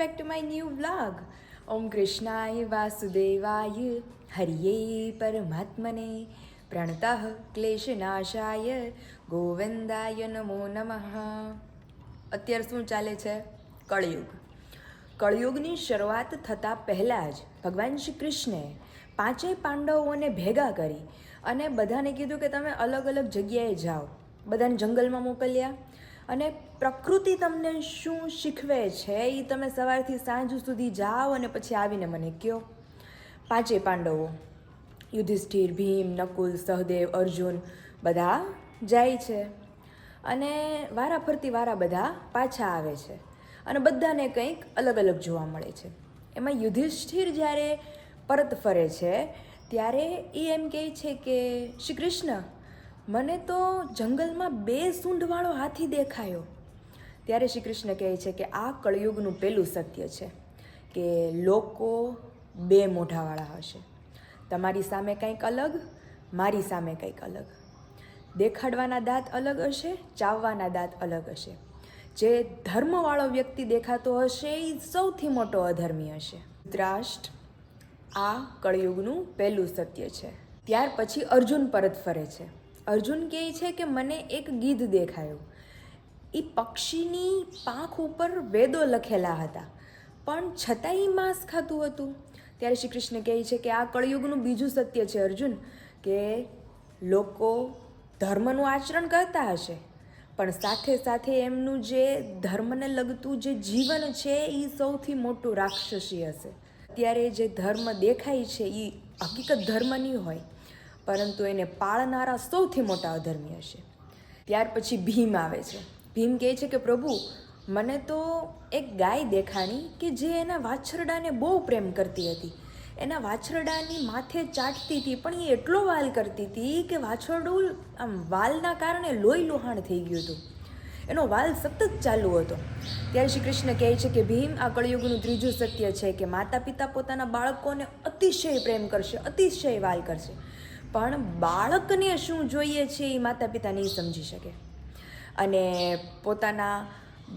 back to my new vlog. Om Krishnaya Vasudevaya Hariye Paramatmane Pranatah Kleshanashaya Govindaya Namo Namaha. અત્યારે શું ચાલે છે? કળયુગ. કળયુગની શરૂઆત થતાં પહેલાં જ ભગવાન શ્રી કૃષ્ણે પાંચેય પાંડવોને ભેગા કરી અને બધાને કીધું કે તમે અલગ અલગ જગ્યાએ જાઓ. બધાને જંગલમાં મોકલ્યા અને પ્રકૃતિ તમને શું શીખવે છે એ તમે સવારથી સાંજ સુધી જાઓ અને પછી આવીને મને કહો. પાંચેય પાંડવો યુધિષ્ઠિર, ભીમ, નકુલ, સહદેવ, અર્જુન બધા જાય છે અને વારા ફરતી બધા પાછા આવે છે અને બધાને કંઈક અલગ અલગ જોવા મળે છે. એમાં યુધિષ્ઠિર જ્યારે પરત ફરે છે ત્યારે એ એમ કહે છે કે શ્રી કૃષ્ણ, મને તો જંગલમાં 2 સૂંઢવાળો હાથી દેખાયો. ત્યારે શ્રી કૃષ્ણ કહે છે કે આ કળયુગનું પહેલું સત્ય છે કે લોકો 2 મોઢાવાળા હશે. તમારી સામે કંઈક અલગ, મારી સામે કંઈક અલગ. દેખાડવાના દાંત અલગ હશે, ચાવવાના દાંત અલગ હશે. જે ધર્મવાળો વ્યક્તિ દેખાતો હશે એ સૌથી મોટો અધર્મી હશે. ધૃતરાષ્ટ્ર, આ કળયુગનું પહેલું સત્ય છે. ત્યાર પછી અર્જુન પરત ફરે છે. અર્જુન કહે છે કે મને એક ગીધ દેખાયો. એ પક્ષીની પાંખ ઉપર વેદો લખેલા હતા પણ છતાંય એ માંસ ખાતું હતું. ત્યારે શ્રી કૃષ્ણ કહે છે કે આ કળયુગનું બીજું સત્ય છે અર્જુન, કે લોકો ધર્મનું આચરણ કરતા હશે પણ સાથે સાથે એમનું જે ધર્મને લગતું જે જીવન છે એ સૌથી મોટું રાક્ષસી હશે. અત્યારે જે ધર્મ દેખાય છે એ હકીકત ધર્મ નહીં હોય પરંતુ એને પાળનારા સૌથી મોટા અધર્મી હશે. ત્યાર પછી ભીમ આવે છે. ભીમ કહે છે કે પ્રભુ, મને તો એક ગાય દેખાણી કે જે એના વાછરડાને બહુ પ્રેમ કરતી હતી. એના વાછરડાની માથે ચાટતી હતી પણ એ એટલો વાલ કરતી હતી કે વાછરડું આમ વાલના કારણે લોહી લુહાણ થઈ ગયું હતું. એનો વાલ સતત ચાલુ હતો. ત્યારે શ્રી કૃષ્ણ કહે છે કે ભીમ, આ કળયુગનું ત્રીજું સત્ય છે કે માતા પિતા પોતાના બાળકોને અતિશય પ્રેમ કરશે, અતિશય વાલ કરશે પણ બાળકને શું જોઈએ છે એ માતા પિતા નહીં સમજી શકે અને પોતાના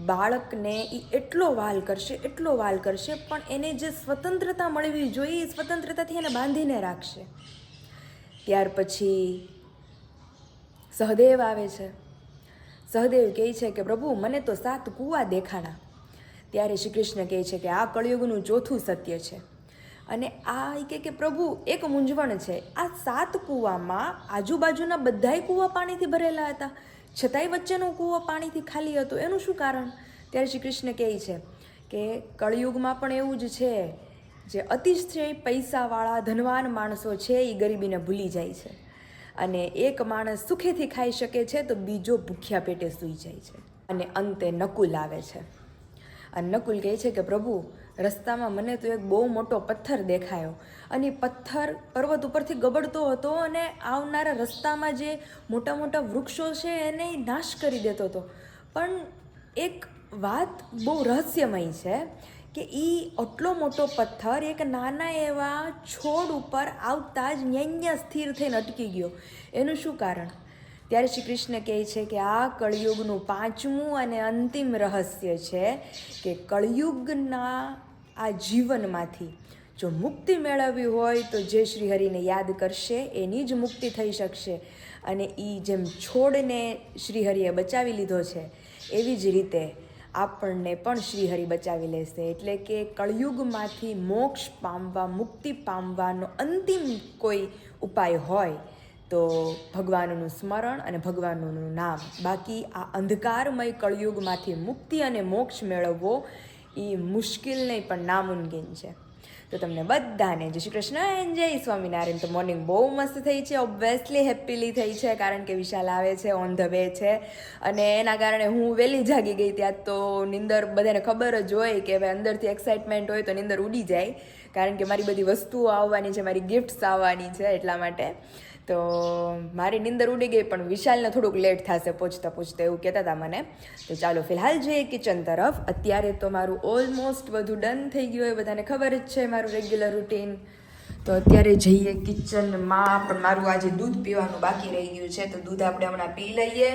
બાળકને એ એટલો વાલ કરશે પણ એને જે સ્વતંત્રતા મળવી જોઈએ એ સ્વતંત્રતાથી એને બાંધીને રાખશે. ત્યાર પછી સહદેવ આવે છે. સહદેવ કહે છે કે પ્રભુ, મને તો 7 કૂવા દેખાણા. ત્યારે શ્રી કૃષ્ણ કહે છે કે આ કળયુગનું ચોથું સત્ય છે. અને આ કે પ્રભુ, એક મૂંઝવણ છે. આ 7 કૂવામાં આજુબાજુના બધાય કૂવા પાણીથી ભરેલા હતા છતાંય વચ્ચેનો કૂવો પાણીથી ખાલી હતો. એનું શું કારણ? ત્યારે શ્રી કૃષ્ણ કહે છે કે કળયુગમાં પણ એવું જ છે. જે અતિશય પૈસાવાળા ધનવાન માણસો છે એ ગરીબીને ભૂલી જાય છે અને એક માણસ સુખેથી ખાઈ શકે છે તો બીજો ભૂખ્યા પેટે સૂઈ જાય છે. અને અંતે નકુલ આવે છે અને નકુલ કહે છે કે પ્રભુ, રસ્તામાં મને તો એક બહુ મોટો પથ્થર દેખાયો અને પથ્થર પર્વત ઉપરથી ગબડતો હતો અને આવનારા રસ્તામાં જે મોટા મોટા વૃક્ષો છે એને નાશ કરી દેતો હતો. પણ એક વાત બહુ રહસ્યમય છે કે એ આટલો મોટો પથ્થર એક નાના એવા છોડ ઉપર આવતા જ ન્યા સ્થિર થઈને અટકી ગયો. એનું શું કારણ? ત્યારે શ્રી કૃષ્ણ કહે છે કે આ કળયુગનું 5મું અને અંતિમ રહસ્ય છે કે કળયુગના આ જીવનમાંથી જો મુક્તિ મેળવવી હોય તો જે શ્રીહરિને યાદ કરશે એની જ મુક્તિ થઈ શકશે. અને એ જેમ છોડને શ્રીહરિએ બચાવી લીધો છે એવી જ રીતે આપણને પણ શ્રીહરિ બચાવી લેશે. એટલે કે કળયુગમાંથી મોક્ષ પામવા, મુક્તિ પામવાનો અંતિમ કોઈ ઉપાય હોય તો ભગવાનનું સ્મરણ અને ભગવાનનું નામ. બાકી આ અંધકારમય કળયુગમાંથી મુક્તિ અને મોક્ષ મેળવવો એ મુશ્કેલ નહીં પણ નામુમકિન છે. તો તમને બધાને જય શ્રી કૃષ્ણ એન્ડ જય સ્વામિનારાયણ. તો મોર્નિંગ બહુ મસ્ત થઈ છે, ઓબ્વિયસલી હેપીલી થઈ છે કારણ કે વિશાલ આવે છે, ઓન ધ વે છે અને એના કારણે હું વહેલી જાગી ગઈ. ત્યાં તો નિંદર બધાને ખબર જ હોય કે હવે અંદરથી એક્સાઇટમેન્ટ હોય તો નિંદર ઉડી જાય કારણ કે મારી બધી વસ્તુઓ આવવાની છે, મારી ગિફ્ટ્સ આવવાની છે એટલા માટે. તો મારી નિંદર ઉડી ગઈ પણ વિશાલને થોડુંક લેટ થશે પહોંચતા એવું કહેતા હતા મને. તો ચાલો ફિલહાલ જઈએ કિચન તરફ. અત્યારે તો મારું ઓલમોસ્ટ બધું ડન થઈ ગયું હોય, બધાને ખબર જ છે મારું રેગ્યુલર રૂટીન. તો અત્યારે જઈએ કિચનમાં. પણ મારું આજે દૂધ પીવાનું બાકી રહી ગયું છે તો દૂધ આપણે હમણાં પી લઈએ.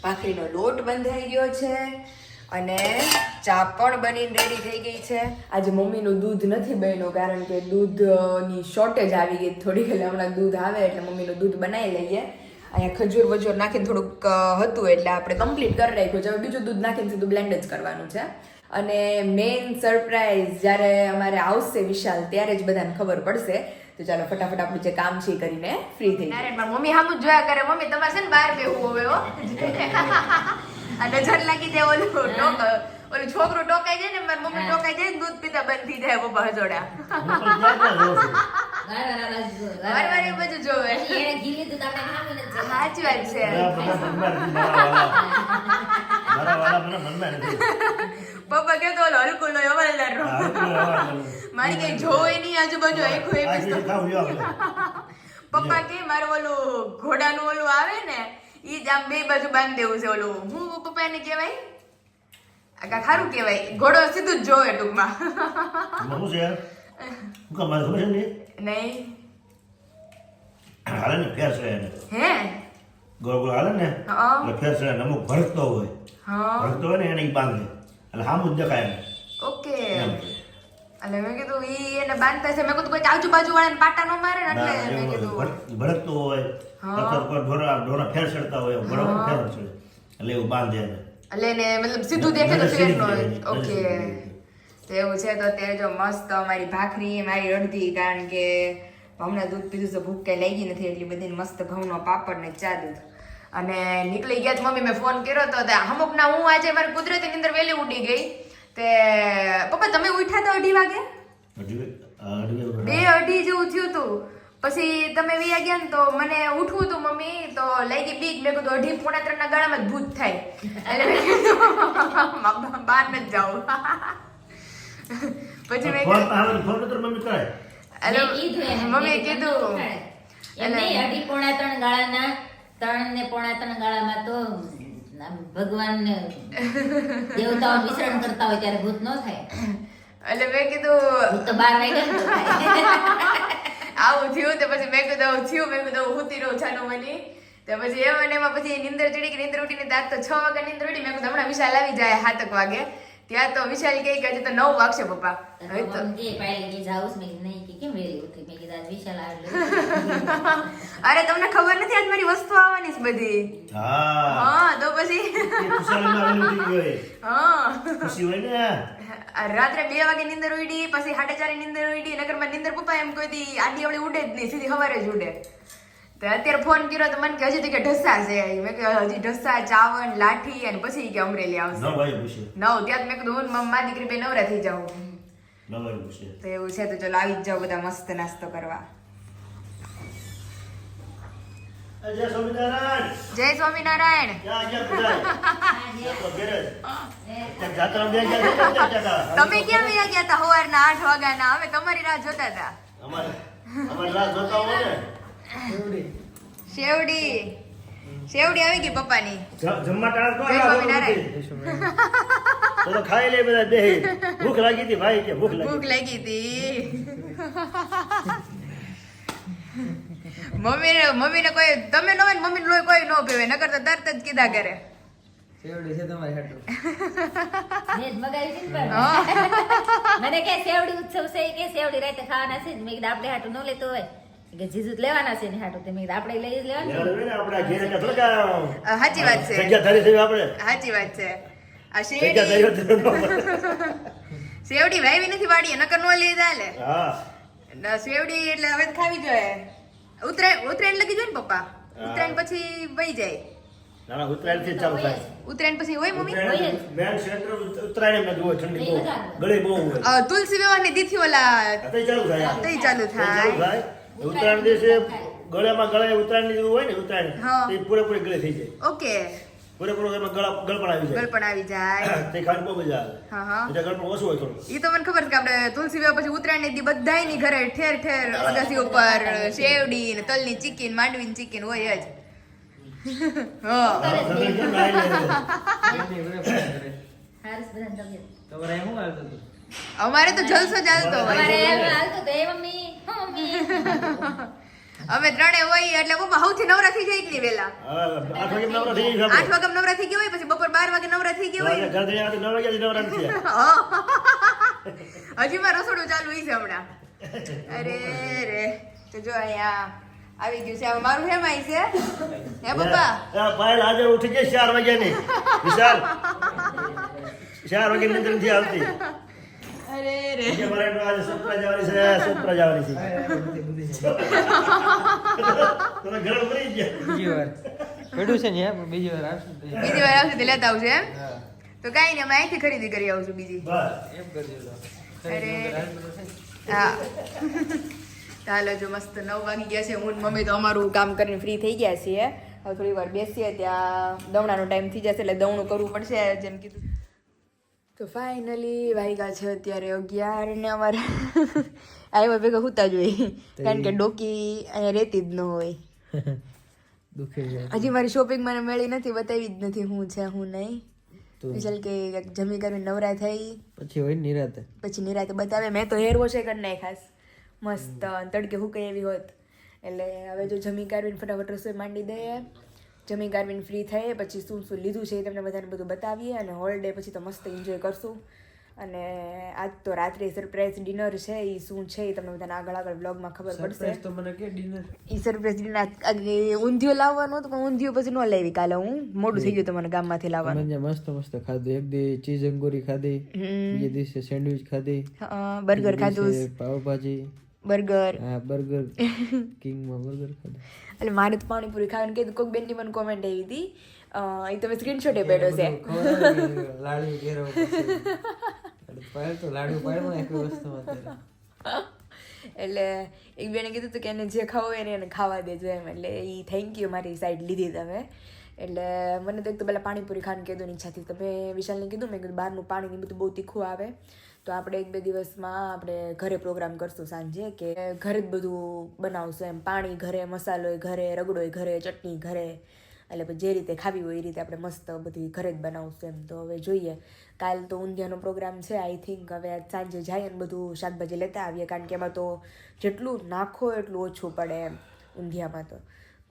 ભાખરીનો લોટ બંધાઈ ગયો છે અને ચા પણ બનીને રેડી થઈ ગઈ છે. આજે મમ્મીનું દૂધ નથી બન્યું કારણ કે દૂધની શોર્ટેજ આવી ગઈ થોડીક, એટલે હમણાં દૂધ આવે એટલે મમ્મીનું દૂધ બનાવી લઈએ. અહીંયા ખજૂર વજૂર નાખીને થોડુંક હતું એટલે આપણે કમ્પ્લીટ કરી રાખ્યું છે. હવે બીજું દૂધ નાખીને સીધું બ્લેન્ડ જ કરવાનું છે. અને મેઇન સરપ્રાઈઝ જ્યારે અમારે આવશે વિશાલ ત્યારે જ બધાને ખબર પડશે. તો ચાલો ફટાફટ આપણું જે કામ છે એ કરીને ફ્રી થઈ જાય. મમ્મી સામું જોયા કરે, મમ્મી તમારે છે ને બહાર બેહવું હવે હો. આ નજર લાગી જાય ઓલું છોકરું ટોકાઈ જાય ને, મારી મમ્મી ટોકાઈ જાય દૂધ પીતા બંધ થઈ જાય પપ્પા હજોડા. વાર એ બધું જોવે. સાચી વાત છે. પપ્પા કેતો ઓલો હલકુલ નો હવાલદાર નો મારી કઈ જોવે નહીં આજુબાજુ આખું એ પપ્પા કે મારું ઓલું ઘોડાનું ઓલું આવે ને ઈ જ આમ બે બાજુ બાંધી દેવું છે. ઓલું હું પપ્પા એને કહેવાય આ ખારું કહેવાય, ઘોડો સીધું જ જોવે ટૂંકમાં. નહીં હાલે ને ફેર છે હે ગોળ ગોળ હાલે ને એટલે ફેર છે અમુક ભરતો હોય, ભરતો હોય ને એને ઈ બાંધે એટલે સામું જ દેખાય. ઓકે એટલે મેં કીધું ઈ એને બાંધતા છે. મેં કીધું કોઈ આજુબાજુ વાળાને પાટા નો મારે ને એટલે મેં કીધું ભરતો હોય અથવા કોઈ ઢોરા ફેર ચડતા હોય ઘોડો ફેર ચડે એટલે એવું બાંધે એને એટલે એને મતલબ સીધું દેખે તો ફેર નો. ઓકે તો એવું છે. તો અત્યારે જો મસ્ત અમારી ભાખરી મારી અડધી, કારણ કે હમણાં દૂધ પીધું તો ભૂખ કઈ લાગી નથી એટલી બધી. મસ્ત ઘઉંનો પાપડ ને ચા દૂધ અને નીકળી ગયા. મમ્મી મેં ફોન કર્યો તો અમુક ના હું આજે મારી કુદરતી ની અંદર વહેલી ઉડી ગઈ. તે પપ્પા તમે ઉઠ્યા તો 2:30 વાગે? 2:30 જેવું થયું હતું. પછી તમે વી ગયા ને તો મને ઉઠવું હતું મમ્મી, તો લાગી બીક. મેં કીધું 2:30-3 ના ગાળામાં જ ભૂત થાય એટલે મેં કીધું બહાર નથી જાઉં. પછી મેં મમ્મી કીધું 2:30-3 ગાળાના 3 ને 3:45 ગાળામાં તો ભગવાન દેવતાઓ વિસરણ કરતા હોય ત્યારે ભૂત ન થાય. એટલે મેં કીધું તો 12 વાગ્યા આવું થયું. તો પછી મેં કીધું થયું, મેં કીધું હુતી રહું છાનું મની. તો પછી એમાં પછી નીંદર ચડી કે નીંદર ઉઠીને દાંત તો 6 વાગે નીંદર ઉઠી. મેં કીધું હમણાં વિશાલ આવી જાય 7 વાગે. ત્યાં તો વિશાલ કહે કે હજી તો 9 વાગશે પપ્પા. હવે તો અરે તમને ખબર નથી આજ મારી વસ્તુ આવવાની છે બધી. હા તો પછી રાત્રે 2 વાગે નીંદર ઉડી, પછી 4:30 નીંદર ઉડી. નગરમાં નીંદર પપ્પા એમ કોઈ દી આડી અવળી ઉડે જ નહીં, સીધી સવારે જ ઉડે. તો અત્યારે ફોન કર્યો તો મને કે હજી તો કે ઢસા છે. મેં કે હજી ઢસા, ચાવન, લાઠી અને પછી કે અમરેલી આવશે 9. ત્યાં મેં કીધું હું મારી દીકરી બે નવરા થઈ જાઉં. તો એવું છે. તો ચલો આવી જ જાઓ બધા મસ્ત નાસ્તો કરવા. જય સ્વામિનારાયણ. તમે ક્યાં વયા ગયા હતા સવારના 8 વાગ્યાના? અમે તમારી રાહ જોતા હતા. શેવડી આવી ગઈ પપ્પાની. જમવા ટાળા જય સ્વામિનારાયણ. તો ખાઈ લે બધા બેહી. ભૂખ લાગી હતી ભાઈ કે ભૂખ લાગી હતી. મમ્મીને કોઈ તમે ન હોય ને મમ્મીને લોહી કોઈ ન પીવે, નકર તો તરત જ કીધા કરે. સેવડી છે તમારી હાટુ. મેં મગાવી છે પણ મને કે સેવડી ઉત્સવ છે કે સેવડી રાતે ખાવાના છે. મેં કીધું આપણે હાટુ ન લેતો હોય કે જીજુ લેવાના છે ને હાટુ. તે મેં કીધું આપણે લઈ જ લેવાનું. આપડા ઘેર કે થોડા સાચી વાત છે. જગ્યા ધરી છે આપણે. સાચી વાત છે. આ સેવડી વાવી નથી વાડીએ, નકર નો લઈ ચાલે. હા સેવડી એટલે હવે ખાવી જોઈએ. ઉત્તરાયણ લગી જોઈએ ને પપ્પા. ઉત્તરાયણ પછી વહી જાય. ના ઉત્તરાયણ થી ચાલુ થાય. ઉત્તરાયણ પછી હોય મમ્મી? મેન ક્ષેત્ર ઉત્તરાયણ માં જોવે ઠંડી બહુ ગળે બહુ હોય. તુલસી વિવાહની તિથિ ઓલા અત્યારે ચાલુ થાય. ચાલુ થાય. ઉત્તરાયણ દિવસે ગળે ઉત્તરાયણ ની હોય ને ઉત્તરાયણ તે પૂરેપૂરી ગળે થઈ જાય. ઓકે પૂરેપૂરો એમાં ગળપણ આવી જાય. તે ખાવાની બહુ મજા આવે. એટલે ગળપણ ઓછું હોય થોડું. ઈ તો મને ખબર છે કે આપણે તુલસી વિવાહ પછી ઉત્તરાયણ ની દી બધાયની ઘરે ઠેર ઠેર અગાસી ઉપર શેવડી ને તલની ચીકી ને માંડવીની ચીકી હોય જ. અમારે તો જલસો ચાલતો હોય. અમે ત્રણે હોય એટલે પપ્પા સૌથી નવરા થઈ જાય એટલી વેલા 8 વાગે નવરા થઈ જઈશું 8 વાગે નવરા થઈ ગયા હોય પછી બપોર 12 વાગે નવરા થઈ ગયા હોય ઘર જઈને 9 વાગ્યાથી નવરા નથી હજી માં રસોડું ચાલુ હોય છે હમણાં અરે રે તો જો અહીંયા આવી ગયું છે હવે મારું હેમ આવી છે હે પપ્પા પાયલ આજે ઉઠી ગઈ 4 વાગ્યાની વિશાલ 4 વાગે નીંદર નથી આવતી અરે રે કે મારે આજે સપ્રા જવાની છે તમે ઘર ભરી ગયા બીજી વાર પડ્યું છે ને પણ બીજી વાર આવશે તો બીજી વાર આવશે તો લેતા આવશે એમ તો કાંઈ નહીં અમે અહીંથી ખરીદી કરી આવશું બીજી બસ એમ કરજો તો અરે. હા ચાલો જો મસ્ત 9 વાગી ગયા છે હું ને મમ્મી તો અમારું કામ કરીને ફ્રી થઈ ગયા છીએ હવે થોડી વાર બેસીએ ત્યાં દવણાનો ટાઈમ થઈ જશે એટલે દવણું કરવું પડશે જેમ કીધું તો ફાઇનલી વાગ્યા છે અત્યારે 11 ને અમારે આવ્યા ભેગા હુતા જોઈએ કારણ કે ડોકી અહીંયા રહેતી જ ન હોય દુખે જાય હજી મારી શોપિંગ મને મળી નથી બતાવી જ નથી હું છે હું નહીં તો વિશાલ કે જમી કરીને નવરા થઈ પછી હોય નિરાતે પછી નિરાતે બતાવે મેં તો હેર વોશ કરી નાખી ખાસ મસ્ત તડકે હુકાઈ એવી હોત એટલે હવે જો જમી કાઢવીને ફટાફટ રસોઈ માંડી દઈએ જમી કાઢવીને ફ્રી થઈએ પછી શું શું લીધું છે એ તમને બધાને બધું બતાવીએ અને હોલ ડે પછી તો મસ્ત એન્જોય કરશું અને આજ તો રાત્રે સરપ્રાઈઝ ડિનર છે એ શું છે એ તમને બધાને આગળ વ્લોગમાં ખબર પડશે સરપ્રાઈઝ તો મને કે ડિનર એ સરપ્રાઈઝ ડિનર ઊંધિયું લાવવાનું હતું પણ ઊંધિયું પછી ન લાવી કાલે હું મોડું થઈ ગયું તમારે ગામમાંથી લાવવાનું મને મસ્ત મસ્ત ખાધું એક દી ચીઝ અંગુરી ખાધી બીજે દિવસે સેન્ડવિચ ખાધી બર્ગર ખાધું પાવભાજી બર્ગર હા બર્ગર કિંગમાં બર્ગર ખાધું એટલે મારે તો પાણીપુરી ખાવાનું કીધું કોઈક બેનની મને કોમેન્ટ આવી હતી એ તમે સ્ક્રીનશોટ એ બેઠો છે લાડુ ઘેરો પાડ તો લાડુ પાડમાં એક વસ્તુ એટલે એક બેને કીધું હતું કે એને જે ખાવું હોય એને ખાવા દેજો એમ એટલે એ થેન્ક યુ મારી સાઈડ લીધી તમે એટલે મને તો એક તો પહેલાં પાણીપુરી ખાવાની કીધું ઈચ્છાથી તમે વિશાલને કીધું મેં કીધું બહારનું પાણી બધું બહુ તીખું આવે તો આપણે 1-2 દિવસમાં આપણે ઘરે પ્રોગ્રામ કરશું સાંજે કે ઘરે જ બધું બનાવશું એમ પાણી ઘરે મસાલો ઘરે રગડો ઘરે ચટણી ઘરે એટલે પછી જે રીતે ખાવી હોય એ રીતે આપણે મસ્ત બધી ઘરે જ બનાવશું એમ તો હવે જોઈએ કાલ તો ઊંધિયાનો પ્રોગ્રામ છે આઈ થિંક હવે આજ સાંજે જઈએ ને બધું શાકભાજી લેતા આવીએ કારણ કે એમાં તો જેટલું નાખો એટલું ઓછું પડે એમ ઊંધિયામાં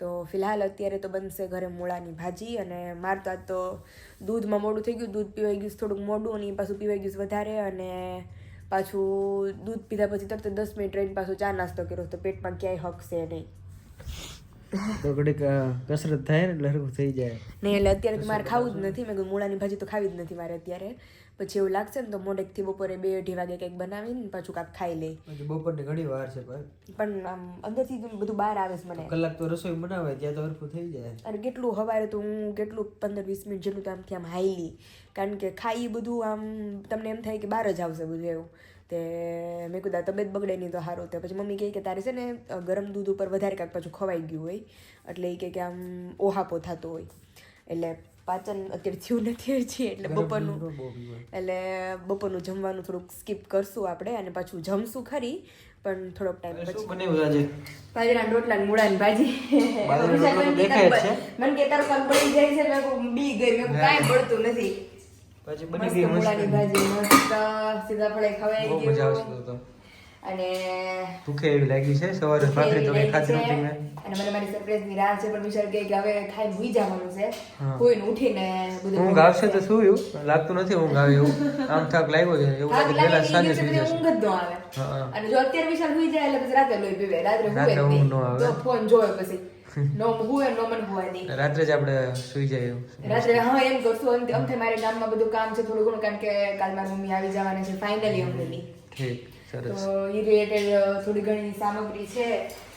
તો ફિલહાલ અત્યારે તો બનશે ઘરે મૂળાની ભાજી અને મારે તો આજ તો દૂધમાં મોડું થઈ ગયું દૂધ પીવાઈ ગયું થોડુંક મોડું અને પાછું પીવાઈ ગયું વધારે અને પાછું દૂધ પીધા પછી તરત 10 મિનિટ રહીને પાછું ચા નાસ્તો કર્યો તો પેટમાં ક્યાંય હકશે નહીં તો ઘડીક કસરત થાય ને એટલે હરખું થઈ જાય નહીં એટલે અત્યારે તો મારે ખાવું જ નથી મેં કીધું મૂળાની ભાજી તો ખાવી જ નથી મારે અત્યારે પછી એવું લાગશે ને તો મોડેકથી બપોરે 2-2:30 વાગે કંઈક બનાવીને પાછું કાંઈક ખાઈ લે પછી બપોરની ઘણી વાર છે ભાઈ પણ આમ અંદરથી બધું બહાર આવે છે મને કલાક તો રસોઈ બનાવે ત્યાં તો હરખું થઈ જાય અને કેટલું સવારે તો હું કેટલું 15-20 મિનિટ જેટલું તો આમથી આમ હાઈલી કારણ કે ખાઈ બધું આમ તમને એમ થાય કે બહાર જ આવશે બધું એવું તે મેં કીધું તબિયત બગડે નહીં તો સારું તો પછી મમ્મી કહે કે તારે છે ને ગરમ દૂધ ઉપર વધારે કાંઈક પાછું ખવાઈ ગયું હોય એટલે એ કે આમ ઓહાપો થતો હોય એટલે પાચન અત્યારે થયું નથી હજી એટલે બપોરનું જમવાનું થોડુંક સ્કીપ કરશું આપણે અને પાછું જમશું ખરી પણ થોડોક ટાઈમ પછી બાજરાના રોટલા ને મૂળાની ભાજી મને કે તારો કામ બળી જાય છે મેં બી ગઈ મેં કાંઈ બળતું નથી પછી બની ગઈ મૂળાની ભાજી મસ્ત સીતાફળે ખવાઈ બહુ મજા ગયું આવશે તો અને ભૂખે એવી લાગી છે સવારે ભાખરી તો કઈ ખાધી નહોતી મેં અને મને મારી સરપ્રાઈઝ ની રાહ છે પણ વિચાર કે હવે ખાઈને ભૂઈ જવાનું છે કોઈને ઉઠીને બધું ઊંઘ આવશે તો શું એવું લાગતું નથી ઊંઘ આવે એવું આમ થાક લાગ્યો છે એવું લાગે પહેલા સાંજે સુઈ જશે ઊંઘ જ ન આવે અને જો અત્યારે વિશાલ ભૂઈ જાય એટલે પછી રાત્રે લોહી પીવે રાત્રે રાત્રે હુએ ઊંઘ ન આવે. તો ફોન જોવે પછી નો હુએ નો મન હુવા દે રાત્રે જ આપણે સુઈ જાય એવું રાત્રે હા એમ કરશું અંતે મારે ગામમાં બધું કામ છે થોડું ઘણું કારણ કે કાલ મારી મમ્મી આવી જવાના છે ફાઇનલી અમરેલી ઠીક સરસ તો એ રિલેટેડ થોડી ઘણી સામગ્રી છે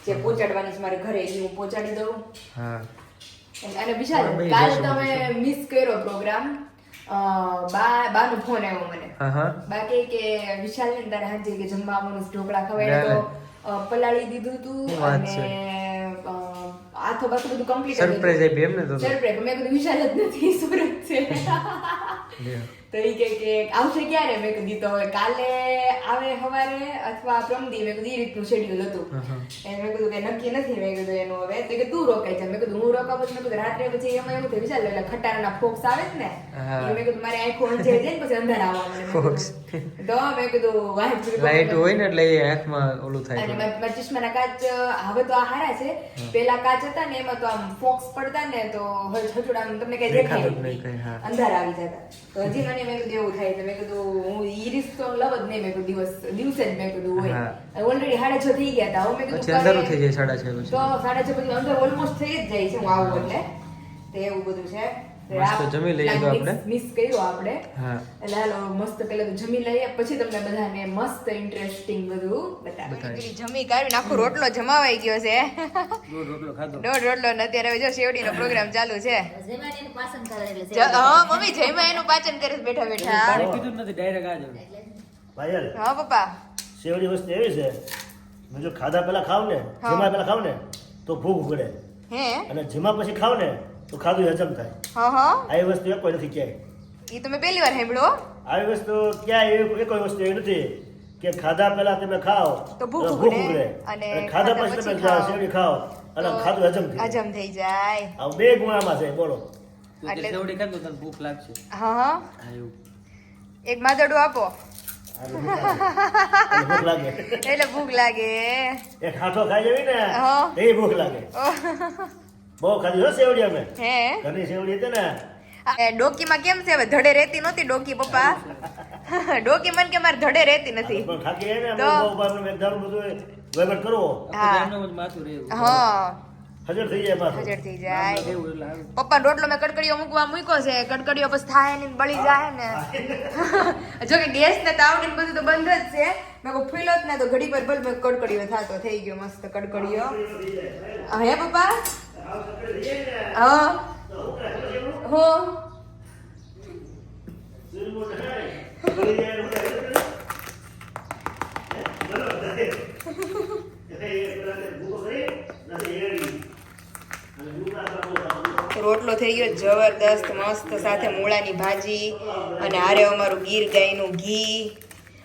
જે પહોંચાડવાની છે મારે ઘરે એ હું પહોંચાડી દઉં હા અને વિશાલ કાલ તમે મિસ કર્યો પ્રોગ્રામ બાનો ફોન આવ્યો મને હા હા બા કે વિશાલ ને તારે હાજે કે જમવા આવવાનું છે, ઢોકળા ખવાય તો પલાળી દીધું તું અને આથો બાથો બધું કમ્પ્લીટ સરપ્રાઈઝ આપી એમ ને તો સરપ્રાઈઝ મેં કીધું વિશાલ જ નથી સુરત છે. તો ઈ કે આવશે ક્યારે? મેં કીધું તો હવે કાલે આવે સવારે અથવા પ્રમદી. મેં કીધું ઈ રીતનું શેડ્યુલ હતું. મેં કીધું કે નક્કી નથી. મેં કીધું એનું હવે તો કે તું રોકાઈ જા. મેં કીધું હું રોકાવું પછી. મેં કીધું રાત્રે પછી એમાં એવું થયું વિચાર એટલે ખટારાના ફોક્સ આવે જ ને. મેં કીધું મારી આંખો અંજાઈ જાય ને પછી અંધાર આવવા મને. તો મેં કીધું લાઈટ હોય ને એટલે આંખમાં ઓલું થાય. અને મારા ચશ્માના કાચ હવે તો આ હારા છે. પેલા કાચ હતા ને એમાં તો આમ ફોક્સ પડતા ને તો હજુ આમ તમને કઈ દેખાય નહીં, અંધાર આવી જતા. તો હજી મને મેં કીધું એવું થાય છે. મેં કીધું હું ઈ રિસ્ક તો લવ જ નહીં. મેં કીધું દિવસે જ મેં કીધું હોય. ઓલરેડી 6:30 થઈ ગયા હતા. હવે મેં કીધું અંધારું થઈ જાય 6:30 તો 6:30 પછી અંદર ઓલમોસ્ટ થઈ જ જાય છે હું આવું એટલે. તો એવું બધું છે. મસ્ત જમી લઈએ તો આપણે મિસ કર્યું આપણે. એટલે હાલો મસ્ત પેલા તો જમી લઈએ પછી તમને બધાને મસ્ત ઇન્ટરેસ્ટિંગ બધું બતાવીએ. જમી કાઢી આખો રોટલો જમાવાઈ ગયો છે. દોઢ રોટલો ને અત્યારે જો શેવડીનો પ્રોગ્રામ ચાલુ છે. જમાડીને પાસન કરે એટલે હા મમ્મી જયમાં એનું પાચન કરે બેઠા બેઠા. કીધું નથી ડાયરેક્ટ આ જાવ. પાયલ હા પપ્પા સેવડી વસ્તુ એવી છે મેં જો ખાધા પહેલા ખાવ ને જમા પહેલા ખાવ ને તો ભૂખ ઉગડે હે અને જમા પછી ખાવ ને તો ખાધું હજમ થાય. હા હા આવી વસ્તુ એક કોઈ નથી ક્યાંય. ઈ તો મેં પહેલી વાર સાંભળ્યો. આવી વસ્તુ ક્યાંય એક કોઈ વસ્તુ એવી નથી કે ખાધા પહેલા તમે ખાઓ તો ભૂખ ઉગડે ઉગડે અને ખાધા પછી તમે શેવડી ખાઓ અને ખાધું હજમ થાય. હજમ થઈ જાય. આ બે ગુણામાં છે બોલો. એટલે સેવડી ખાધું તને ભૂખ લાગશે. હા હા એક માદડું આપો અને ભૂખ લાગે એટલે ભૂખ લાગે. એક હાથો ખાઈ જવી ને હા. એ ભૂખ લાગે. બહુ ખાધી હો સેવડી અમે. હે ઘરની સેવડી હતી ને ડોકીમાં કેમ છે હવે ધડે રહેતી નહોતી ડોકી પપ્પા. ડોકી મને કે મારે ધડે રહેતી નથી. પણ ખાતી હે ને તો? બહુ બાપનું એકદમ બધું વહીવટ કરવો હા માથું રહેવું. હા હજર થઈ જાય પાછું. હજર થઈ જાય. પપ્પા રોટલો મેં કડકડીઓ મૂકવા મૂક્યો છે. કડકડીઓ પછી થાય ને બળી જાય ને. જો કે ગેસ ને તાવડી ને બધું તો બંધ જ છે. મેં કોઈ ફૂલ્યો જ ને તો ઘડી પર ભલ મેં કડકડીઓ થાતો થઈ ગયો મસ્ત કડકડીઓ. હે પપ્પા હા હો રોટલો થઈ ગયો જબરદસ્ત મસ્ત સાથે મૂળાની ભાજી અને હારે અમારું ગીર ગાયનું ઘી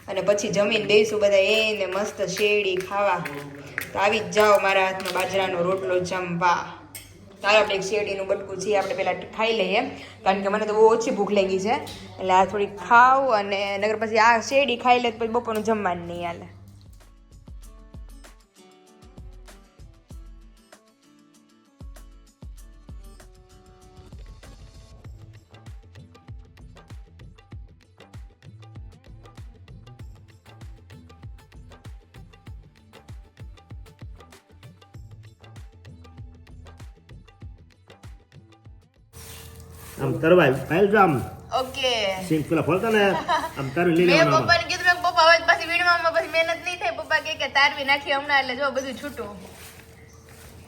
અને પછી જમીન બેસું બધા એને મસ્ત શેરડી ખાવા. તો આવી જ જાઓ મારા હાથનો બાજરાનો રોટલો જમવા. ચાલો આપણે એક શેરડીનું બટકું છે આપણે પહેલાં ખાઈ લઈએ કારણ કે મને તો બહુ ઓછી ભૂખ લાગી છે. એટલે આ થોડી ખાવ અને નગર પછી આ શેરડી ખાઈ લે પછી બપોરનું જમવાનું નહીં હાલે. આમ તરવાય પાયલ જો આમ ઓકે સિંગ પેલા ખોલતા ને આમ તારું લઈ મેં લેવાનું. પપ્પાને કીધું મેં પપ્પા હવે પછી વીણવામાં પછી મહેનત નહીં થાય. પપ્પા કે તારવી નાખી હમણાં એટલે જો બધું છૂટું.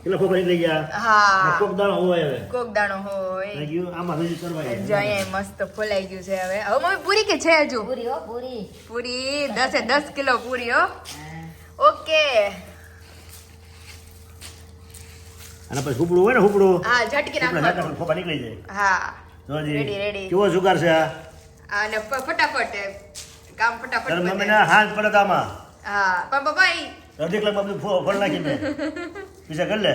પેલા ખોખા નીકળી ગયા હા કોક દાણો હોય હવે કોક દાણો હોય. મેં કીધું આમાં હજી તરવાય જો અહીંયા મસ્ત ફોલાઈ ગયું છે હવે. હવે મમ્મી પૂરી કે છે હજુ? પૂરી હો પૂરી. પૂરી 10 કિલો પૂરી હો. ઓકે અને પછી હુપડું હોય ને હુપડું હા ઝટકી નાખવાનું. ખોખા નીકળી જાય. હા જોજી રેડી રેડી. કેવો જુગાર છે આ અને ફટાફટ કામ ફટાફટ તારા પતે. મમ્મીને હાથ પડે તો આમાં હા પણ પપ્પા અડધી કલાકમાં બધું ફળ નાખી દે પીછા કરી લે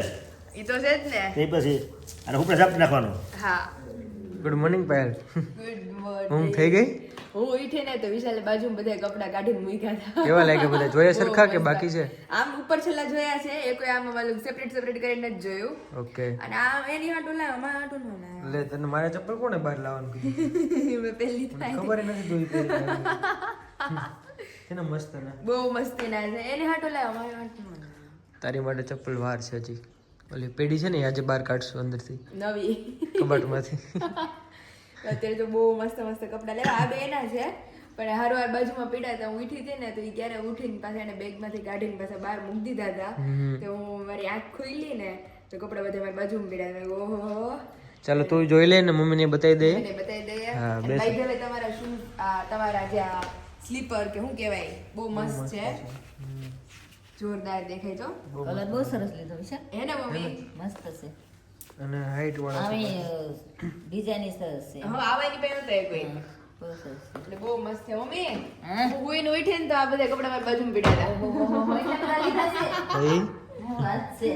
ઈ તો છે જ ને. તે પછી અને હુપડે સાપી નાખવાનું. હા ગુડ મોર્નિંગ પાયલ. ગુડ ઊંઘ થઈ ગઈ? હું ઉઠી ને તો વિશાલે બાજુ બધા કપડા કાઢીને મૂક્યા હતા. કેવા લાગ્યા બધા? જોયા સરખા કે બાકી છે? આમ ઉપર છેલ્લા જોયા છે એ કોઈ આમ વાલું સેપરેટ કરીને જ જોયું. ઓકે. અને આ એની હાટું લાવ્યો મારા હાટું ન લાવ્યો. લે તને મારા ચપ્પલ કોને બહાર લાવવાનું કીધું? મેં પહેલી મને થાય ખબર ય નથી જોઈ પહેરી. એને મસ્ત ને. બહુ મસ્તી ના છે એને હાટું લાવ્યો મારા હાટું ન લાવ્યો. તારી માટે ચપ્પલ વાર છે હજી. ઓલી પેઢી છે ને એ આજે બહાર કાઢશું અંદરથી નવી કબાટમાંથી. અત્યારે તો બહુ મસ્ત મસ્ત કપડા લેવા આ બે એના છે પણ હારવાર બાજુમાં પીડા હતા. હું ઉઠી હતી ને તો એ ક્યારે ઉઠીને પાછા એને બેગમાંથી કાઢીને પાછા બહાર મૂકી દીધા હતા. તો હું મારી આંખ ખુલી ને તો કપડા બધા મારી બાજુમાં પીડા. ઓહો ચાલો તું જોઈ લે ને મમ્મીને બતાવી દે. મને બતાવી દઈએ. હા, અને બેસ. ભાઈ હવે તમારા શૂઝ તમારા જે આ સ્લીપર કે શું કહેવાય બહુ મસ્ત છે. જોરદાર દેખાય છો. કલર બહુ સરસ લીધો છે. હે ને મમ્મી? મસ્ત છે. અને હાઈટ વાળા આમે ડિઝાઇન સરસ છે હવે આવાની પહેરો તો એક હોય બહુ સરસ છે. એટલે બહુ મસ્ત છે મમ્મી હા? હું ઉઈને ઉઠી ને તો આ બધા કપડા મારી બાજુમાં પીડ્યા ઓહો, એટલા બધા લીધા છે? ભાઈ શું વાત છે?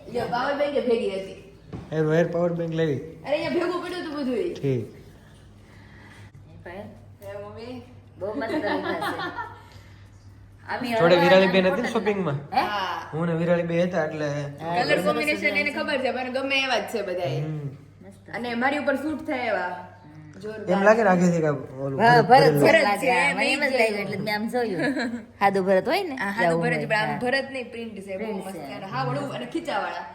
હતા પાવર બેંક ભેગી હતી વાયર પાવર બેંક લેવી અરે અહીંયા ભેગું પડ્યું હતું બધું ઠીક એ ભાઈ, મમ્મી બહુ મસ્ત લીધા છે. આમે જોડે વિરાલી બેન હળવા હતી શોપિંગ માં હે? હા હું ને વિરાલી બેન હતા એટલે કલર કોમ્બિનેશન એને ખબર છે પણ ગમે એવા જ છે બધા હમ. મસ્ત. અને મારી ઉપર સૂટ થાય એવા એમ જોરદાર લાગે રાખે છે કે ઓલું હા, ભરત ભરેલું. ભરત ભરત લાગે. છે, હા, મને મેં એમ જ જ લાગ્યું એટલે મેં આમ જોયું સાદું ભરત હોય ને હા હા તો એવું ભરત હોય. પણ આમ હા. ભરત નહીં પ્રિન્ટ છે બહુ Print મસ્ત છે. અને હા વળું અને ખીચાવાળા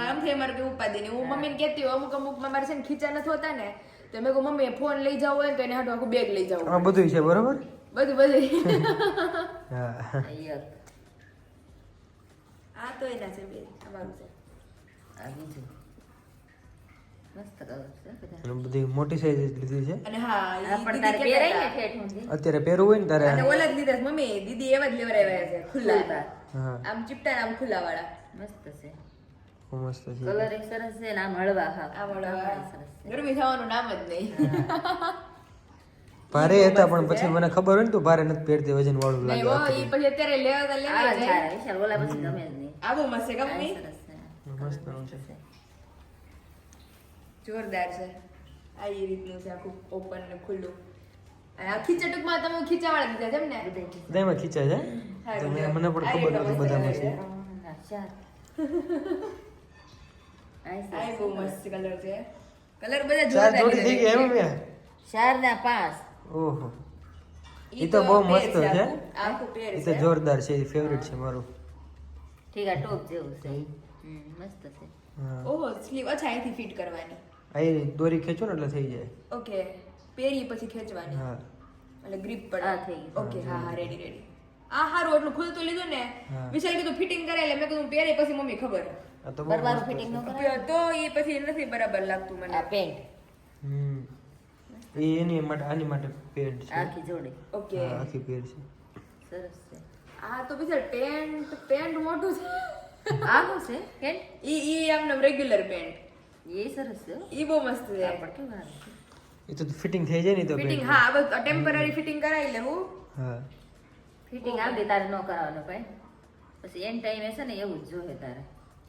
આમ થઈ મારે કે ઉપાદી નહીં હું મમ્મીને કહેતી હોય અમુક અમુકમાં મારે છે ને ખીચા નથી હોતા ને તો મેં કહું મમ્મી ફોન લઈ જાવ હોય ને તો એને હાટું આખું બેગ લઈ જાવ આમાં બધું છે બરોબર બધું બધું હા અહીંયા. આ તો એના છે બે અમારું છે આ બીજું. મસ્ત colour છે બધા. અને બધી મોટી સાઈઝ લીધી છે અને હા ઈ આ પણ દીદી તારે કહેતા પહેરાય ને હતા. ઠેઠ ઊંધી. અત્યારે પહેરવું હોય ને તારે અને ઓલા જ લીધા છે મમ્મી દીદી એવા જ લેવડાવ્યા છે ખુલ્લા હા આમ ચીપટા ને આમ ખુલ્લા વાળા મસ્ત છે. બહુ મસ્ત છે કલર એક સરસ છે ને આમ હળવા હા આ વાળા સરસ છે. ગરમી થવાનું નામ જ નહીં ભારે હતા પણ પછી મને ખબર હોય ને તું ભારે નથી પહેરતી વજન વાળું નહીં લાગે હો ઈ પછી અત્યારે લેવા તો લેવા આવા જાય સારા વિશાલ ઓલા પછી ગમે જ નહીં. આ બહુ મસ્ત છે આ કંપની સરસ છે. મસ્ત છે જોરદાર છે આ એ રીતનું છે આખું ઓપન ને ખુલ્લું અને આ ખીચા ટૂંકમાં તમે ખીચાવાળા દીધા છે એમ ને બધામાં ખીચા છે તો મને પણ ખબર નથી બધામાં છે હા, ચાર. આ સરસ. આ બહુ મસ્ત કલર છે કલર બધા ચાર જોરદાર જોડી થઈ ગઈ એમ મેં ચાર ના પાંચ. ઓહો ઈ ઈ તો બહુ પેર મસ્ત છે આખું પેર ઈ તો છે જોરદાર છે ઈ ફેવરિટ છે મારું ઠીક આ ટોપ જેવું છે. મસ્ત છે. હા ઓહો સ્લીવ અચ્છા અહીંથી ફિટ કરવાની આ ઈ દોરી ખેંચો ને એટલે થઈ જાય ઓકે પેરી પછી ખેંચવાની હા એટલે ગ્રીપ આ પડે થઈ ગયું. ઓકે હા હા રેડી રેડી આ હારું એટલું ખુલતું લીધું ને હા. વિશાલ કીધું ફિટિંગ કરાય એટલે મેં કીધું પહેરે પછી મમ્મી ખબર આ તો બહુ બરવાનું મસ્ત ફિટિંગ છે. નો કરાય. તો એ પછી નથી બરાબર લાગતું મને આ પેન્ટ હમ ઈ એની માટે આની માટે પેન્ટ છે આખી જોડી ઓકે હા, આખી પેર છે સરસ છે. આ તો વિશાલ પેન્ટ મોટું છે આ શું છે પેન્ટ? ઈ આમને રેગ્યુલર પેન્ટ એ સરસ છે હો. ઈ બહુ મસ્ત છે આ પણ કેવું સારું છે. એ તો ફિટિંગ થઈ જાય ને તો ફિટિંગ પેન્ટ હા હવે ટેમ્પરરી ફિટિંગ કરાવી લેવું હા ફિટિંગ આપી તારે ન કરાવવાનું ભાઈ પછી એન ટાઈમે છે ને એવું જ જોઈએ તારે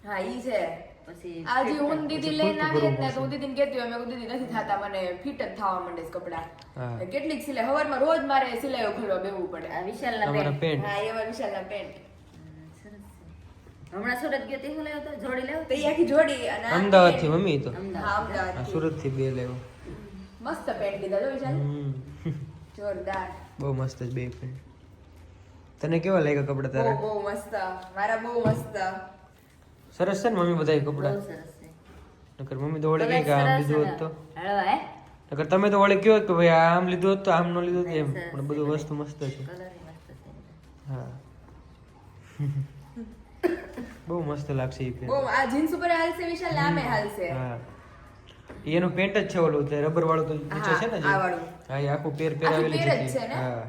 હા ઈ છે પછી આજે હું દીદી લઈને આવી કરવું ને તો હું દીદીને કહેતી હોય મેં કીધું દીદી નથી થતા મને ફિટ જ થવા માંડે છે કપડા હા. કેટલીક સિલાઈ હવારમાં રોજ મારે સિલાઈઓ ખોલવા બેવું પડે આ વિશાલના અમારા પેન્ટ પેન્ટ હા એવા વિશાલના પેન્ટ સરસ છે. હમણાં સુરત ગયો તે શું લેવો તો જોડી લેવો તો ઈ આખી જોડી અને આ અમદાવાદ થી પેન્ટ. મમ્મી તો હા અમદાવાદ આ અમદાવાદ સુરત થી બે લેવો મસ્ત પેન્ટ લીધા જો વિશાલ હમ જોરદાર બહુ મસ્ત છે બે પેન્ટ તને કેવા લાગ્યા કપડા બહુ તારા બહુ મસ્ત મારા બહુ મસ્ત સરસ છે ને મમ્મી બધા બહુ કપડા સરસ છે. નકર મમ્મી તો વળે કઈ કે આમ સરસ લીધું હોત તો અને હળવા હે નકર તમે તો વળે કયો કે ભાઈ આમ લીધું હોત તો આમ ન લીધું હોત એમ પણ બધું વસ્તુ મસ્ત છે કલર મસ્ત છે. હા બહુ મસ્ત લાગશે એ બહુ પેન્ટ આ જીન્સ ઉપર હાલશે વિશાલ ને આમે હાલશે હા ઈ એનું પેન્ટ જ છે ઓલું તે રબર વાળું તો નીચે છે ને જે આ વાળું. હા એ આખું પેર આખી પહેરાવેલી પેર જ છે છે ને? હા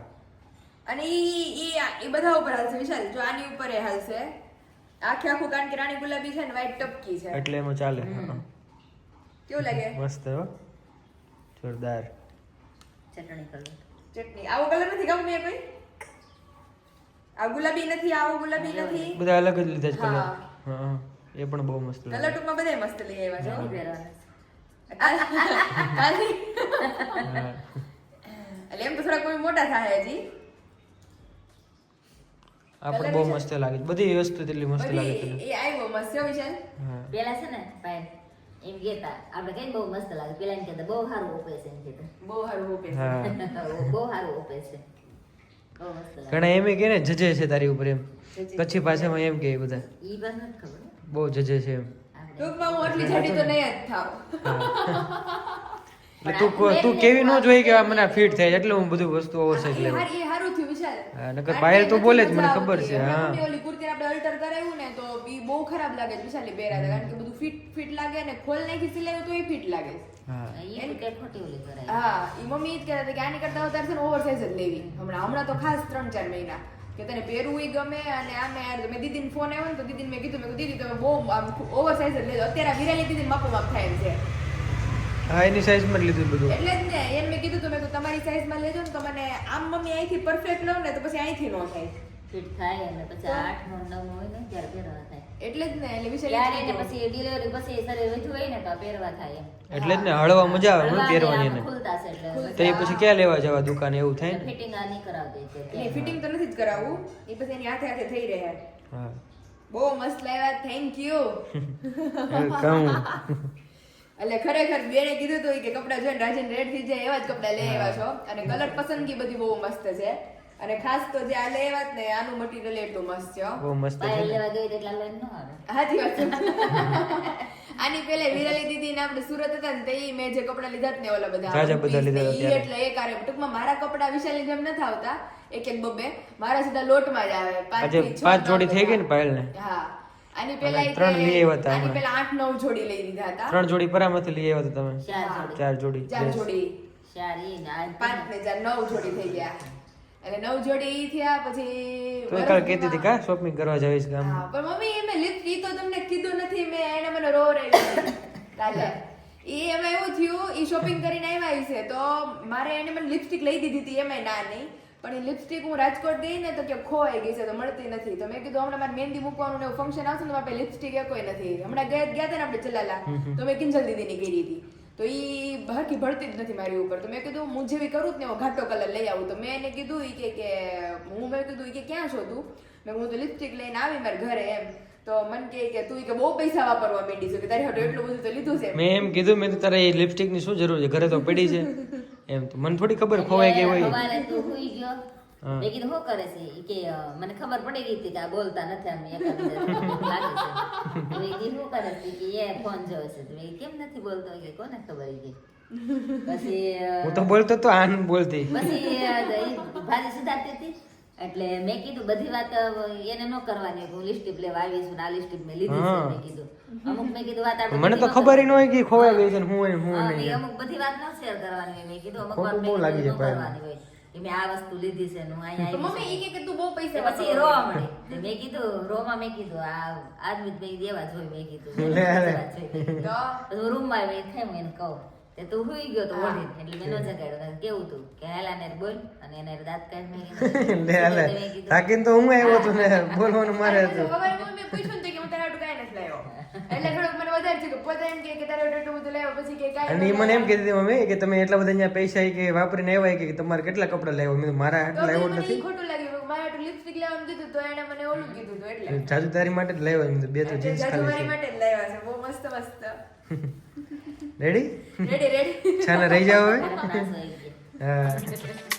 અને ઈ બધા ઉપર હાલશે વિશાલ જો આની ઉપર એ હાલશે આખે આખું કારણ કે રાણી ગુલાબી છે ને વ્હાઈટ ટપકી છે એટલે એમાં ચાલે હા. કેવું લાગે મસ્ત હો જોરદાર ચટણી કલર ચટણી આવો કલર નથી ગમે કોઈ આ ગુલાબી નથી આવો ગુલાબી નથી બધા અલગ જ લીધા છે કલર હા. હા એ પણ બહુ મસ્ત કલર લાગે ટૂંકમાં બધા મસ્ત લઈ આવ્યા નહીં છો પહેરવાના છે. ખાલી હા એટલે એમ તો થોડા કોઈ મોટા થાય હજી આ પણ બહુ મસ્ત લાગે છે બધી વસ્તુ એટલી મસ્ત લાગે છે બધી એ આવ્યો મસ્ત હો વિશાલ હા પેલા છે ને ભાઈ એમ કહેતા આપણે કઈ બહુ મસ્ત લાગે પેલા એમ કહેતા બહુ સારું ઓપે છે એમ કહેતા બહુ સારું હોપે હા બહુ સારું ઓપે છે બહુ મસ્ત લાગે ઘણા એમ કે ને જજે છે તારી ઉપર એમ કચ્છી ભાષામાં એમ કે બધા ઈ બસ નથી ખબર બહુ જજે છે એમ આપણે ટૂંકમાં હું આટલી જાડી તો નહીં જ થાવ એટલે તું કેવી નો જોઈ કે આ મને ફિટ થાય એટલે હું બધું વસ્તુ ઓવરસાઇઝ એ લેવું હારું થયું વિશાલ હા, નકર પાયલ તો બોલે જ, મને ખબર છે, હમણાં હા. મમ્મી ઓલી કુર્તી આપણે અલ્ટર કરાવ્યું ને તો ઈ બહુ ખરાબ લાગે છે વિશાલી પહેરાતા કારણ કે બધું ફિટ લાગે ને ખોલ નાખી સિલાયું તો એ ફિટ લાગે છે. હા ઈ તો કઈ ખોટી ઓલી કરાય હા ઈ મમ્મી ઈ જ કહેતા હતા કે આની કરતા વધારે છે ને ઓવરસાઇઝ જ લેવી હમણાં તો ખાસ 3-4 મહિના કે તને પહેરવું ઈ ગમે અને આમે યાર મેં દીદીને ફોન આવ્યો ને તો દીદીને મેં કીધું દીદી તમે બહુ આમ ઓવર સાઇઝ જ લેજો અત્યારે વિરાલી દીદીને માપો થાય એમ છે હા એની સાઈઝમાં જ લીધું બધું એટલે જ ને એને મેં કીધું તો મેં કીધું તમારી સાઈઝમાં લેજો ને તો મને આમ મમ્મી અહીંથી પરફેક્ટ લઉં ને તો પછી અહીંથી ન થાય ફિટ થાય અને પછી 8 9 હોય ને ત્યારે પહેરવા થાય એટલે જ ને એટલે વિશે ત્યારે ને પછી ડિલિવરી પછી શરીર વધુ હોય ને તો પહેરવા થાય એમ એટલે જ ને હળવા મજા આવે મને પહેરવાની એને ખુલતા છે એટલે તો એ પછી ક્યાં લેવા જવા દુકાને એવું થાય ને ફિટિંગ આ નહીં કરાવતી એટલે ફિટિંગ તો નથી જ કરાવવું એ પછી એની હાથે હાથે થઈ રહ્યા હા બહુ મસ્ત લાવ્યા થેન્ક યુ કહું એટલે ખરેખર બેને કીધું હતું કે કપડા જોઈને રાજન રેડ થઈ જાય એવા જ કપડા લઈ આવ્યા છો અને કલર પસંદગી બધી બહુ મસ્ત છે અને ખાસ તો જે આ લઈ આવ્યા જ ને આનું મટીરિયલ એટલું મસ્ત છે હો. બહુ મસ્ત છે પાયલ લેવા ગઈ એટલા લઈને ન આવે સાચી વાત છે આની પહેલા વિરાલી દીદી ને આપણે સુરત હતા ને તે ઈ મેં જે કપડા લીધા ને ઓલા બધા જાજા બધા લીધા હતા ઈ ત્યારે. એટલે એક આરે ટૂંકમાં મારા કપડા વિશાલની જેમ નથી આવતા એક એક બબે મારા સીધા લોટમાં જ આવે આજે 5 જોડી થઈ ગઈ ને પાયલને હા આની પહેલા અને 3 લઈ આવ્યા હતા આની હમણાં. પહેલા 8 9 જોડી લઈ લીધા હતા 3 જોડી પરામાંથી લઈ આવ્યા હતા તમે 4 જોડી 4 જોડી 4 જોડી શારી ને આ 5 ને 4 9 જોડી થઈ ગયા એટલે 9 જોડી ઈ થયા પછી તો કાલ કહેતી હતી કા શોપિંગ કરવા જઈશ ગામ હા પણ મમ્મી મેં લિફ્ટ ઈ તો તમને કીધું નથી મેં એને મને રો રહી કાલે ઈ એમાં એવું થયું ઈ શોપિંગ કરીને આવ્યા છે તો મારે એને મને લિપસ્ટિક લઈ દીધી હતી એમાં ના નહીં પણ એ લિપસ્ટિક હું રાજકોટ ગઈ ને તો કે ખોવાઈ ગઈ છે તો મળતી નથી તો મેં કીધું હમણાં મારે મહેંદી મૂકવાનું ને ફંક્શન આવશે ને મારે લિપસ્ટિક એ કોઈ નથી હમણાં ગયા હતા ને આપણે ચલાલા તો મેં કિંજલ દીદીની કરી હતી તો ઈ હરખી ભળતી જ નથી મારી ઉપર તો મેં કીધું હું જેવી કરું જ ને એવો ઘાટો કલર લઈ આવું તો મેં એને કીધું ઈ કે મેં કીધું ઈ કે ક્યાં છો તું મેં હું તો લિપસ્ટિક લઈને આવી મારા ઘરે એમ તો મન કે તું કે બહુ પૈસા વાપરવા માંડી છે કે તારી હાટુ એટલું બધું તો લીધું છે મેં એમ કીધું મેં તો તારે એ લિપસ્ટિક ની શું જરૂર છે ઘરે તો પડી છે એમ તો મને થોડી ખબર ખોવાઈ ગઈ હોય સવારે તું હુઈ ગયો મેં કીધું શું કરે છે ઈ કે મને ખબર પડી ગઈ હતી કે આ બોલતા નથી આમ એકાબીજા લાગે છે તો એ કીધું શું કરે છે કે એ ફોન જોવે છે તો મેં કેમ નથી બોલતો કે કોને ખબર ઈ કે પછી હું તો બોલતો તો આન બોલતી પછી ભાજી સુધારતી હતી એટલે મેં કીધું બધી વાત એને ન કરવાની હું લિપસ્ટિક લેવા આવી છું ને આ લિપસ્ટિક મેં લીધી છે મેં કીધું અમુક મેં કીધું વાત આપણે મને તો ખબર ય ન હોય કે ખોવાઈ ગઈ છે ને હું હોય હું હા, નહીં અમુક બધી વાત ન શેર કરવાની હોય. મેં કીધું અમુક ખોટું વાત બહુ મેં લાગી કીધું જાય ન કરવાની હોય કે મેં આ વસ્તુ લીધી છે ને હું અહીંયા તો આવી મમ્મી છું. ઈ કે તું બહુ પૈસા તો પછી રોવા મળી તો મેં કીધું રોમાં મેં કીધું આ આદમી મેં દેવા જોઈ મેં કીધું લે, લે. તો પછી હું રૂમમાં આવી થાય હું એને કહું તે તું હુઈ ગયો તો ઓઢી એટલે મેં ન જગાડ્યો કેવું તું કે હેલા ને બોલ અને એને દાંત કાઢી મેં લે લે મેં કીધું થાકીને તો હું આવ્યો હતો ને બોલવાનું મારે અને હતું પછી હવે મેં પૂછ્યું ને તો કે હું તારા હાટુ કાંઈ નથી લાવ્યો એટલે થોડુંક મને વધારે છે કે પોતે એમ કે તારા હાટુ એટલું બધું લાવ્યો પછી કે કાંઈ અને ઈ મને એમ કહેતી હતી મમ્મી કે તમે એટલા બધા અહીંયા પૈસા કે વાપરીને આવ્યા કે તમારે કેટલા કપડા લાવ્યા મેં કીધું, મારા તો હાટુ લાવ્યો મને નથી ઈ ખોટું લાગ્યું મારે હાટુ લિપસ્ટિક લેવાનું કીધું તો એણે મને ઓલું કીધું હતું એટલે જાજુ તારી માટે જ લાવ્યા મેં કીધું, બે તો જીન્સ જાજુ ખાલી મારી માટે જ લાવ્યા છે બહુ મસ્ત મસ્ત છે રેડી રેડી રેડી છાના રહી જાવ હવે નાસ હોય ગયા. હા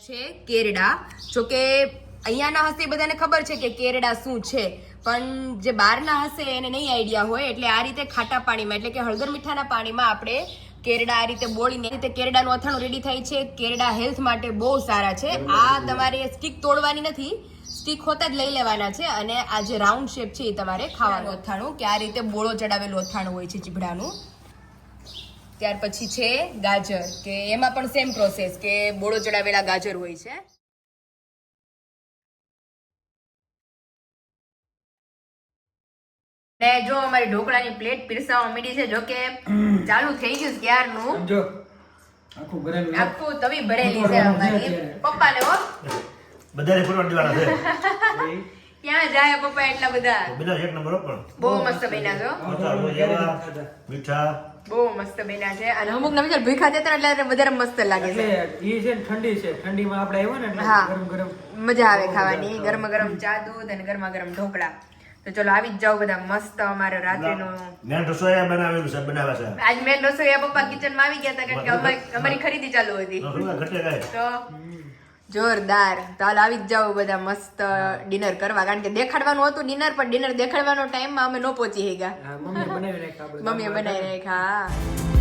છે કેરડા. જો કે અહીંયાના હશે એ બધાને ખબર છે કે કેરડા શું છે, પણ જે બહારના હશે એને નહીં આઈડિયા હોય. એટલે આ રીતે ખાટા પાણીમાં એટલે કે હળદર મીઠાના પાણીમાં આપણે કેરડા આ રીતે બોળીને રીતે કેરડાનું અથાણું રેડી થાય છે. કેરડા હેલ્થ માટે બહુ સારા છે. આ તમારે સ્ટીક તોડવાની નથી, સ્ટીક હોતા જ લઈ લેવાના છે. અને આ જે રાઉન્ડ શેપ છે એ તમારે ખાવાનું અથાણું, કે આ રીતે બોળો ચડાવેલું અથાણું હોય છે ચીભડાનું. ત્યાર પછી છે ગાજર, કે એમાં પણ સેમ પ્રોસેસ, કે બોળો ચડાવેલા ગાજર હોય છે. ને જો અમારી ઢોકળાની પ્લેટ પીરસાવા માંડી છે. જો કે ચાલુ થઈ ગયું છે ક્યારનું. જો આખું ભરેલું આખું તવી ભરેલી છે અમારી. પપ્પાને હો બધાને ફરવા દેવાના છે. ક્યાં જાય પપ્પા એટલા બધા. બધા એક નંબર હો પણ બહુ મસ્ત બન્યા છો, મસાલો જેવા મીઠા બહુ મસ્ત બન્યા છે. અને અમુક નવી ભૂખા જતા એટલે વધારે મસ્ત લાગે છે. ઈ છે ને ઠંડી છે, ઠંડીમાં આપણે આવ્યો ને એટલે હા. ગરમ ગરમ મજા આવે ખાવાની. ગરમ ગરમ ચા દૂધ અને ગરમા ગરમ ઢોકળા. તો ચલો આવી જ જાઓ બધા. મસ્ત અમારે રાત્રિનું મેં રસોઈ બનાવેલું છે, બનાવે છે આજ મેં રસોઈયા પપ્પા કિચન માં આવી ગયા હતા, કારણ કે અમારી ખરીદી ચાલુ હતી. રસોઈ ઘટે કાંઈ તો જોરદાર. તો હાલ આવી જ જાઓ બધા મસ્ત ડિનર કરવા, કારણ કે દેખાડવાનું હતું ડિનર, પણ ડિનર દેખાડવાનો ટાઈમમાં અમે ન પહોંચી ગયા. મમ્મી બનાવી નાખ્યા આપણે. મમ્મીએ બનાવી રાખ્યા.